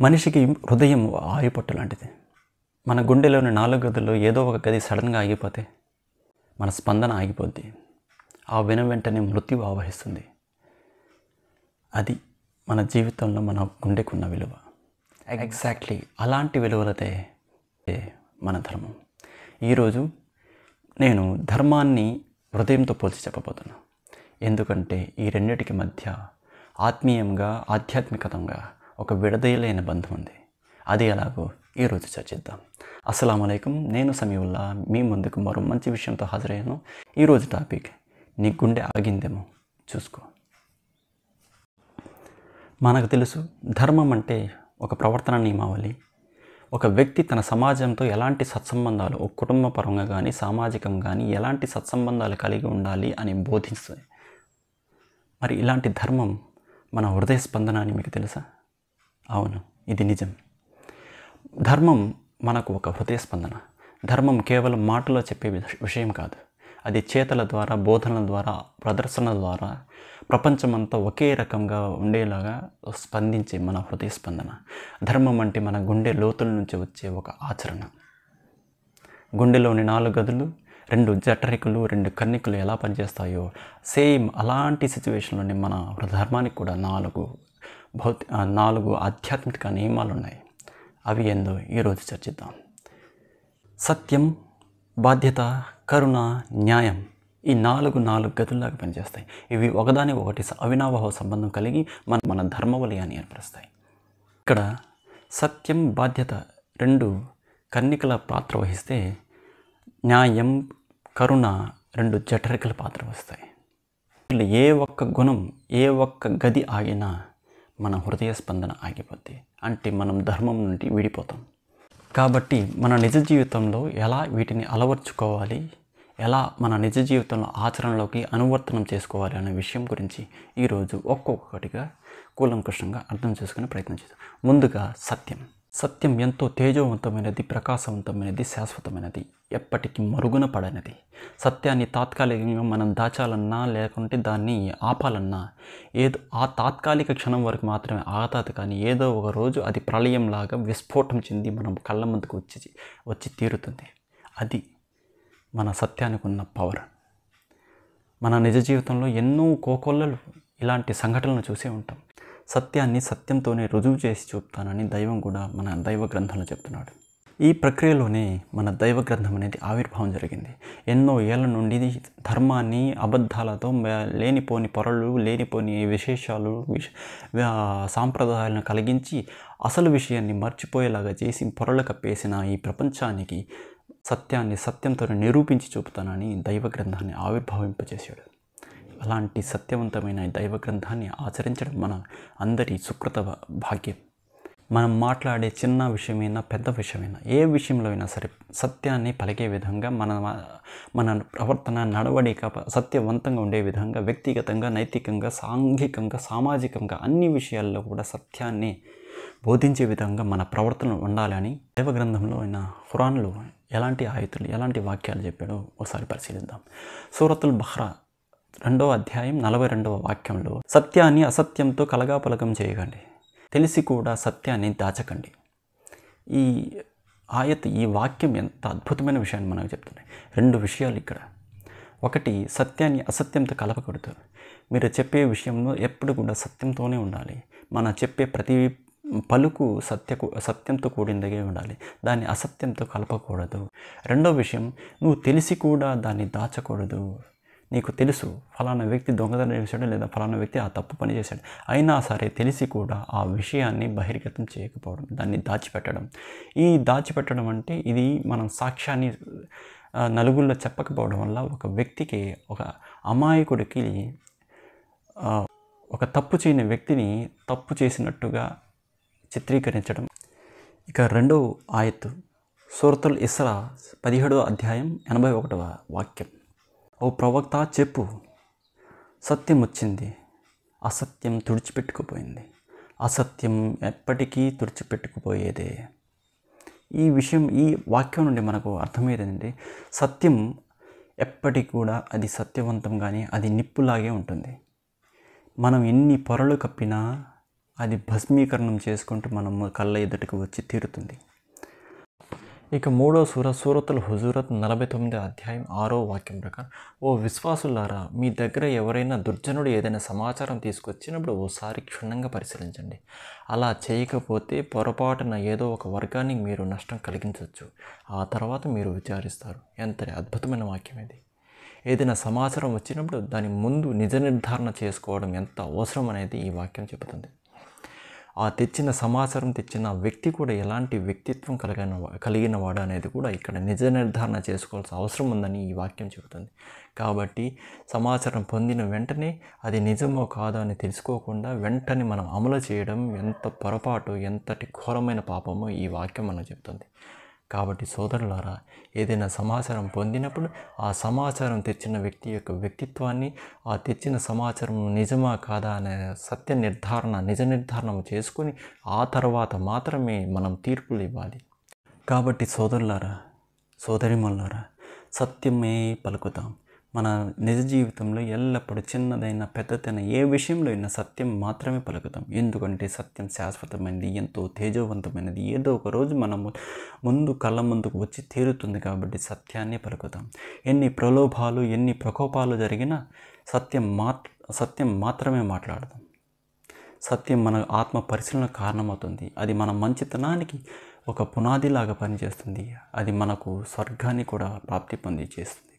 మనిషికి హృదయం ఆయుపట్టు లాంటిది. మన గుండెలోని 4 గదుల్లో ఏదో ఒక గది సడన్గా ఆగిపోతే మన స్పందన ఆగిపోద్ది. ఆ వెంటనే మృత్యువు ఆవహిస్తుంది. అది మన జీవితంలో మన గుండెకున్న విలువ. ఎగ్జాక్ట్లీ అలాంటి విలువలదే మన ధర్మం. ఈరోజు నేను ధర్మాన్ని హృదయంతో పోల్చి చెప్పబోతున్నా. ఎందుకంటే ఈ రెండిటికి మధ్య ఆత్మీయంగా ఆధ్యాత్మికతంగా ఒక విడదీయలేని బంధం ఉంది. అది ఎలాగో ఈరోజు చర్చిద్దాం. అస్సలాము అలైకుం. నేను సమీవుల్లా మీ ముందుకు మరో మంచి విషయంతో హాజరయ్యాను. ఈరోజు టాపిక్ నీ గుండె ఆగిందేమో చూసుకో. మనకు తెలుసు ధర్మం అంటే ఒక ప్రవర్తన నియమావళి. ఒక వ్యక్తి తన సమాజంతో ఎలాంటి సత్సంబంధాలు, ఒక కుటుంబ పరంగా కానీ సామాజికంగా కానీ ఎలాంటి సత్సంబంధాలు కలిగి ఉండాలి అని బోధిస్తుంది. మరి ఇలాంటి ధర్మం మన హృదయ స్పందన అని మీకు తెలుసా? అవును, ఇది నిజం. ధర్మం మనకు ఒక హృదయ స్పందన. ధర్మం కేవలం మాటలో చెప్పే విషయం కాదు. అది చేతల ద్వారా, బోధనల ద్వారా, ప్రదర్శన ద్వారా ప్రపంచమంతా ఒకే రకంగా ఉండేలాగా స్పందించే మన హృదయ స్పందన. ధర్మం అంటే మన గుండె లోతుల నుంచి వచ్చే ఒక ఆచరణ. గుండెలోని 4 గదులు, 2 జఠరికలు, 2 కన్నికలు ఎలా పనిచేస్తాయో సేమ్ అలాంటి సిచ్యువేషన్లోనే మన ధర్మానికి కూడా 4 ఆధ్యాత్మిక నియమాలు ఉన్నాయి. అవి ఏందో ఈరోజు చర్చిద్దాం. సత్యం, బాధ్యత, కరుణ, న్యాయం, ఈ 4 గదుల్లాగా పనిచేస్తాయి. ఇవి ఒకదాని ఒకటి అవినాభావ సంబంధం కలిగి మన ధర్మవలయాన్ని ఏర్పరుస్తాయి. ఇక్కడ సత్యం, బాధ్యత 2 కన్నికల పాత్ర వహిస్తే, న్యాయం, కరుణ 2 జఠరికల పాత్ర వస్తాయి. వీళ్ళు ఏ ఒక్క గుణం, ఏ ఒక్క గది ఆగినా మన హృదయ స్పందన ఆగిపోద్ది. అంటే మనం ధర్మం నుండి విడిపోతాం. కాబట్టి మన నిజ జీవితంలో ఎలా వీటిని అలవర్చుకోవాలి, ఎలా మన నిజ జీవితంలో ఆచరణలోకి అనువర్తనం చేసుకోవాలి అనే విషయం గురించి ఈరోజు ఒక్కొక్కటిగా కూలంకషంగా అర్థం చేసుకునే ప్రయత్నం చేద్దాం. ముందుగా సత్యం. సత్యం ఎంతో తేజవంతమైనది, ప్రకాశవంతమైనది, శాశ్వతమైనది, ఎప్పటికీ మరుగున పడనిది. సత్యాన్ని తాత్కాలికంగా మనం దాచాలన్నా లేకుంటే దాన్ని ఆపాలన్నా ఆ తాత్కాలిక క్షణం వరకు మాత్రమే ఆగుతుంది. కానీ ఏదో ఒక రోజు అది ప్రళయంలాగా విస్ఫోటం చెంది మనం కళ్ళ ముందుకు వచ్చి తీరుతుంది. అది మన సత్యానికి ఉన్న పవర్. మన నిజ జీవితంలో ఎన్నో కోకొల్లలు ఇలాంటి సంఘటనలు చూసే ఉంటాం. సత్యాన్ని సత్యంతోనే రుజువు చేసి చూపుతానని దైవం కూడా మన దైవ గ్రంథంలో చెప్తున్నాడు. ఈ ప్రక్రియలోనే మన దైవ గ్రంథం అనేది ఆవిర్భావం జరిగింది. ఎన్నో ఏళ్ళ నుండి ధర్మాన్ని అబద్ధాలతో, లేనిపోని పొరలు, లేనిపోని విశేషాలు, సాంప్రదాయాలను కలిగించి అసలు విషయాన్ని మర్చిపోయేలాగా చేసి పొరలు కప్పేసిన ఈ ప్రపంచానికి సత్యాన్ని సత్యంతో నిరూపించి చూపుతానని దైవ గ్రంథాన్ని ఆవిర్భావింపచేశాడు. అలాంటి సత్యవంతమైన దైవ గ్రంథాన్ని ఆచరించడం మన అందరి సుకృత భాగ్యం. మనం మాట్లాడే చిన్న విషయమైనా పెద్ద విషయమైనా ఏ విషయంలో అయినా సరే సత్యాన్ని పలికే విధంగా మన ప్రవర్తన, నడవడిక సత్యవంతంగా ఉండే విధంగా వ్యక్తిగతంగా, నైతికంగా, సాంఘికంగా, సామాజికంగా అన్ని విషయాల్లో కూడా సత్యాన్ని బోధించే విధంగా మన ప్రవర్తన ఉండాలని దైవ గ్రంథంలో ఖురాన్లో ఎలాంటి ఆయతులు, ఎలాంటి వాక్యాలు చెప్పాడో ఒకసారి పరిశీలిద్దాం. సూరతుల్ బహ్రా 2వ అధ్యాయం 42వ వాక్యంలో, సత్యాన్ని అసత్యంతో కలగాపలకం చేయకండి, తెలిసి కూడా సత్యాన్ని దాచకండి. ఈ ఆయత్, ఈ వాక్యం ఎంత అద్భుతమైన విషయాన్ని మనకు చెప్తున్నాయి. 2 విషయాలు ఇక్కడ. ఒకటి, సత్యాన్ని అసత్యంతో కలపకూడదు. మీరు చెప్పే విషయంలో ఎప్పుడు కూడా సత్యంతోనే ఉండాలి. మన చెప్పే ప్రతి పలుకు సత్యంతో కూడిందగే ఉండాలి. దాన్ని అసత్యంతో కలపకూడదు. 2వ విషయం, నువ్వు తెలిసి కూడా దాన్ని దాచకూడదు. నీకు తెలుసు ఫలానా వ్యక్తి దొంగతనం చేశాడు, లేదా ఫలానా వ్యక్తి ఆ తప్పు పని చేశాడు, అయినా సరే తెలిసి కూడా ఆ విషయాన్ని బహిర్గతం చేయకపోవడం, దాన్ని దాచిపెట్టడం. ఈ దాచిపెట్టడం అంటే ఇది మనం సాక్ష్యాన్ని నలుగురిలో చెప్పకపోవడం వల్ల ఒక వ్యక్తికి, ఒక అమాయకుడికి, ఒక తప్పు చేయని వ్యక్తిని తప్పు చేసినట్టుగా చిత్రీకరించడం. ఇక 2వ ఆయత్ సూరతుల్ ఇస్రా 17వ అధ్యాయం 81వ వాక్యం, ఓ ప్రవక్త చెప్పు, సత్యం వచ్చింది, అసత్యం తుడిచిపెట్టుకుపోయింది, అసత్యం ఎప్పటికీ తుడిచిపెట్టుకుపోయేదే. ఈ విషయం, ఈ వాక్యం నుండి మనకు అర్థమయ్యేదండి, సత్యం ఎప్పటికి కూడా అది సత్యవంతంగానే, అది నిప్పులాగే ఉంటుంది. మనం ఎన్ని పొరలు కప్పినా అది భస్మీకరణం చేసుకుంటూ మనం కళ్ళ ఎదుటికి వచ్చి తీరుతుంది. ఇక మూడో సూరతుల్ హుజూరత్ 49 అధ్యాయం 6వ వాక్యం ప్రకారం, ఓ విశ్వాసులారా, మీ దగ్గర ఎవరైనా దుర్జనుడు ఏదైనా సమాచారం తీసుకొచ్చినప్పుడు ఓసారి క్షుణ్ణంగా పరిశీలించండి. అలా చేయకపోతే పొరపాటున ఏదో ఒక వర్గానికి మీరు నష్టం కలిగించవచ్చు. ఆ తర్వాత మీరు విచారిస్తారు. ఎంతటి అద్భుతమైన వాక్యం ఇది! ఏదైనా సమాచారం వచ్చినప్పుడు దాని ముందు నిజ నిర్ధారణ చేసుకోవడం ఎంత అవసరం అనేది ఈ వాక్యం చెబుతుంది. ఆ తెచ్చిన సమాచారం తెచ్చిన వ్యక్తి కూడా ఎలాంటి వ్యక్తిత్వం కలిగిన వాడు అనేది కూడా ఇక్కడ నిజ నిర్ధారణ చేసుకోవాల్సిన అవసరం ఉందని ఈ వాక్యం చెబుతుంది. కాబట్టి సమాచారం పొందిన వెంటనే అది నిజమో కాదో అని తెలుసుకోకుండా వెంటనే మనం అమలు చేయడం ఎంత పొరపాటు, ఎంతటి ఘోరమైన పాపమో ఈ వాక్యం మనకు చెబుతుంది. కాబట్టి సోదరులారా, ఏదైనా సమాచారం పొందినప్పుడు ఆ సమాచారం తెచ్చిన వ్యక్తి యొక్క వ్యక్తిత్వాన్ని, ఆ తెచ్చిన సమాచారం నిజమా కాదా అనే నిజ నిర్ధారణ చేసుకొని ఆ తర్వాత మాత్రమే మనం తీర్పులు ఇవ్వాలి. కాబట్టి సోదరులారా, సోదరిమల్లారా, సత్యమే పలుకుతాం. మన నిజ జీవితంలో ఎల్లప్పుడూ చిన్నదైనా పెద్దదైనా ఏ విషయంలో అయినా సత్యం మాత్రమే పలుకుతాం. ఎందుకంటే సత్యం శాశ్వతమైనది, ఎంతో తేజోవంతమైనది, ఏదో ఒక రోజు మనము కళ్ళ ముందుకు వచ్చి తీరుతుంది. కాబట్టి సత్యాన్ని పలుకుతాం. ఎన్ని ప్రలోభాలు, ఎన్ని ప్రకోపాలు జరిగినా సత్యం మాత్రమే మాట్లాడతాం. సత్యం మన ఆత్మ పరిశీలన కారణమవుతుంది. అది మన మంచితనానికి ఒక పునాదిలాగా పనిచేస్తుంది. అది మనకు స్వర్గాన్ని కూడా ప్రాప్తి పొంది చేస్తుంది.